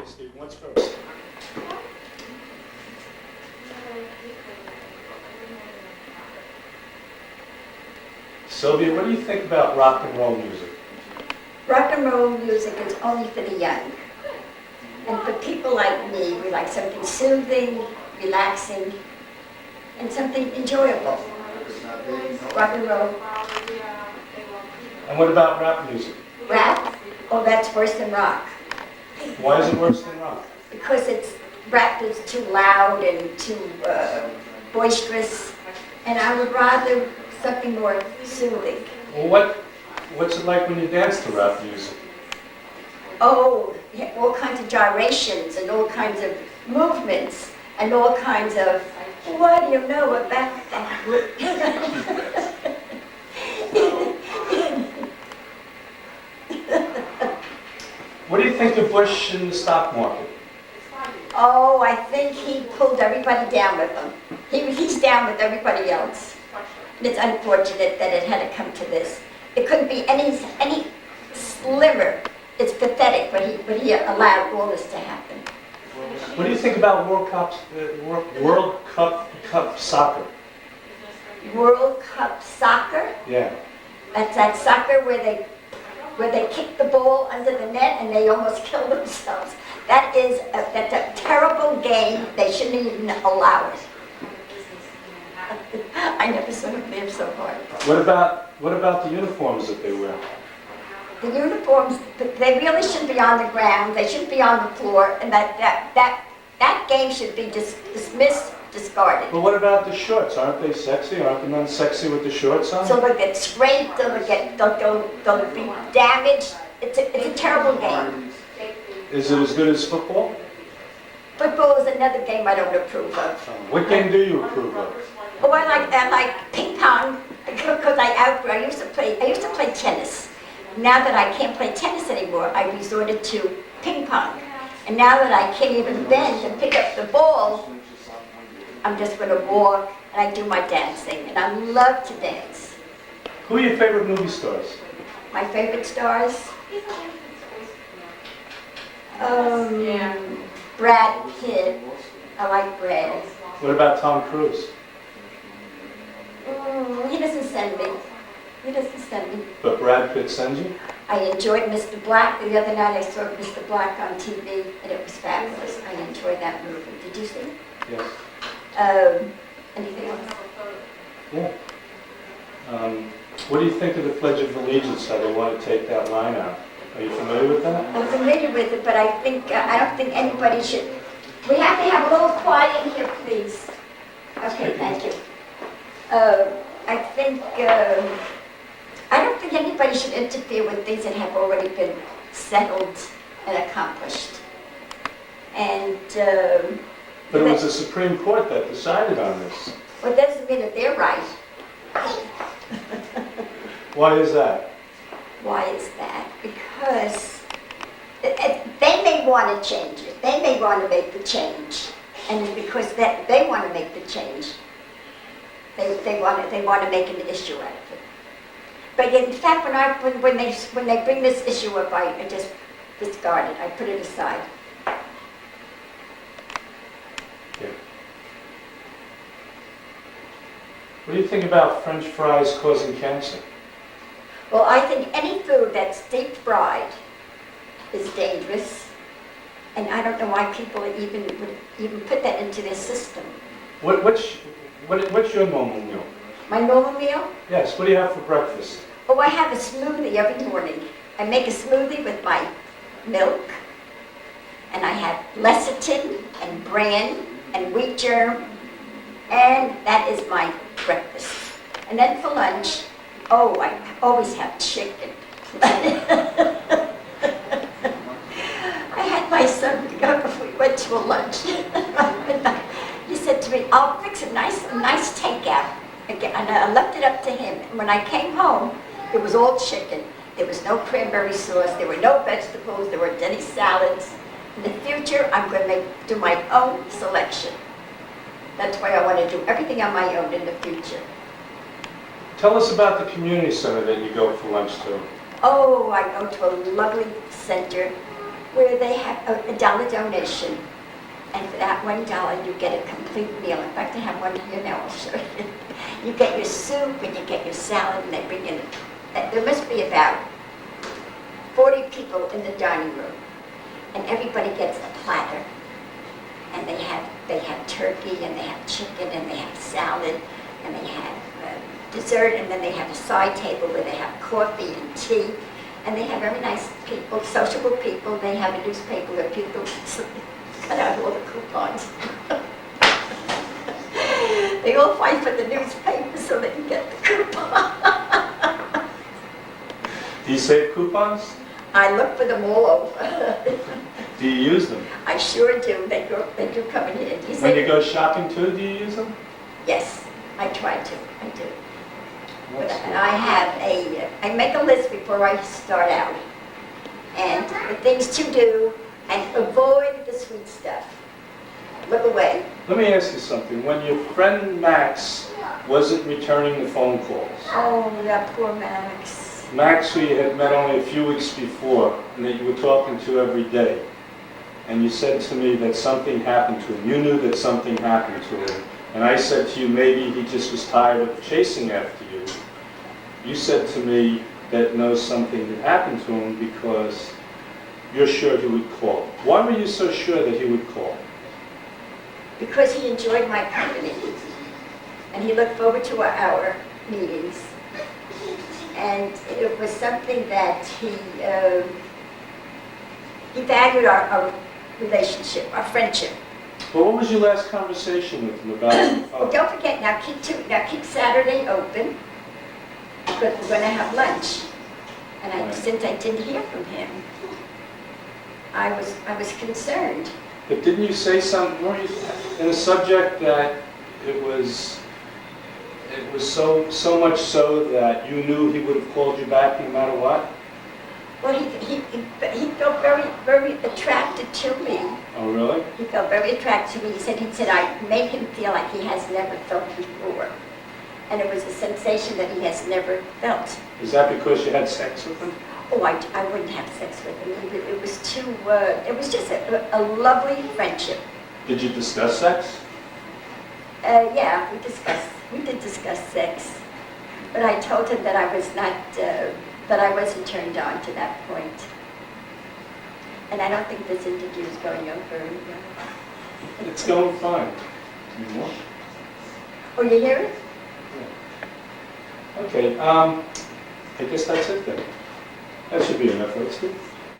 Steve, what's first? Sylvia, what do you think about rock and roll music? Rock and roll music is only for the young. And for people like me, we like something soothing, relaxing, and something enjoyable. Rock and roll. And what about rap music? Rap? Oh, that's worse than rock. Why is it worse than rock? Because rap is too loud and too boisterous, and I would rather something more soothing. Well, what's it like when you dance to rap music? Oh, yeah, all kinds of gyrations and all kinds of movements and all kinds of, what do you know about that? What do you think of Bush in the stock market? Oh, I think he pulled everybody down with him. He's down with everybody else. And it's unfortunate that it had to come to this. It couldn't be any slimmer. It's pathetic what he allowed all this to happen. What do you think about World Cup soccer? World Cup soccer? Yeah. That's that soccer where they kick the ball under the net and they almost kill themselves. That's a terrible game. They shouldn't even allow it. I never saw him live so hard. What about the uniforms that they wear? The uniforms, they really shouldn't be on the ground. They shouldn't be on the floor, and that game should be dismissed, discarded. But what about the shorts? Aren't they sexy? Aren't the men sexy with the shorts on? So they'll get scraped, they'll be damaged. It's a terrible game. Is it as good as football? Football is another game I don't approve of. What game do you approve of? Oh, I like ping pong because I used to play tennis. Now that I can't play tennis anymore, I resorted to ping pong. And now that I can't even bend and pick up the ball, I'm just going to walk and I do my dancing. And I love to dance. Who are your favorite movie stars? My favorite stars? Brad Pitt. I like Brad. What about Tom Cruise? He doesn't send me. But Brad Pitt sends you? I enjoyed Mr. Black. The other night I saw Mr. Black on TV, and it was fabulous. I enjoyed that movie. Did you see it? Yes. Anything else? Yeah. What do you think of the Pledge of Allegiance, how they want to take that line out? Are you familiar with that? I'm familiar with it, but I don't think anybody should. We have to have a little quiet in here, please. Okay, thank you. I don't think anybody should interfere with things that have already been settled and accomplished. And But it was the Supreme Court that decided on this. well, it doesn't mean that they're right. Why is that? Why is that? Because they may want to change it. They may want to make the change, and because they want to make the change, they want to make an issue out of it. But in fact, when they bring this issue up, I just discard it. I put it aside. Yeah. What do you think about French fries causing cancer? Well, I think any food that's deep fried is dangerous, and I don't know why people would even put that into their system. What's your normal meal? My normal meal? Yes, what do you have for breakfast? Oh, I have a smoothie every morning. I make a smoothie with my milk, and I have lecithin and bran and wheat germ, and that is my breakfast. And then for lunch, oh, I always have chicken. I had my son go before we went to a lunch. He said to me, I'll fix a nice takeout. Again, and I left it up to him. And when I came home, it was all chicken. There was no cranberry sauce. There were no vegetables. There weren't any salads. In the future, I'm going to do my own selection. That's why I want to do everything on my own in the future. Tell us about the community center that you go for lunch to. Oh, I go to a lovely center where they have a $1 donation. And for that $1, you get a complete meal. In fact, I have one here now, I'll show you. You get your soup and you get your salad, and they bring in, there must be about 40 people in the dining room. And everybody gets a platter. And they have turkey, and they have chicken, and they have salad, and they have dessert, and then they have a side table where they have coffee and tea. And they have very nice people, sociable people. They have a newspaper where people cut out all the coupons. They all fight for the newspaper so they can get the coupon. Do you save coupons? I look for them all over. Do you use them? I sure do. They do come in here. When you go shopping too, do you use them? Yes, I try to. I do. But That's good. I make a list before I start out. And the things to do, and avoid the sweet stuff. Look away. Let me ask you something. When your friend Max wasn't returning the phone calls, Oh, that poor Max. Max, who you had met only a few weeks before, and that you were talking to every day, and you said to me that something happened to him. You knew that something happened to him. And I said to you, maybe he just was tired of chasing after you. You said to me that no, something had happened to him because you're sure he would call. Why were you so sure that he would call? Because he enjoyed my company. And he looked forward to our meetings. And it was something that he valued our relationship, our friendship. Well, what was your last conversation with him about? Well, don't forget, now keep Saturday open, because we're going to have lunch. And Right. since I didn't hear from him, I was concerned. But didn't you say something, weren't you, in the subject that it was so much so that you knew he would have called you back no matter what? Well, he felt very, very attracted to me. Oh, really? He felt very attracted to me. He said I made him feel like he has never felt before. And it was a sensation that he has never felt. Is that because you had sex with him? Oh, I wouldn't have sex with him. It was too, it was just a lovely friendship. Did you discuss sex? Yeah, we did discuss sex. But I told him that I was not, that I wasn't turned on to that point. And I don't think this interview is going on very well. It's going fine. You want? Oh, you hear it? Okay, I guess that's it then. That should be enough, let's do.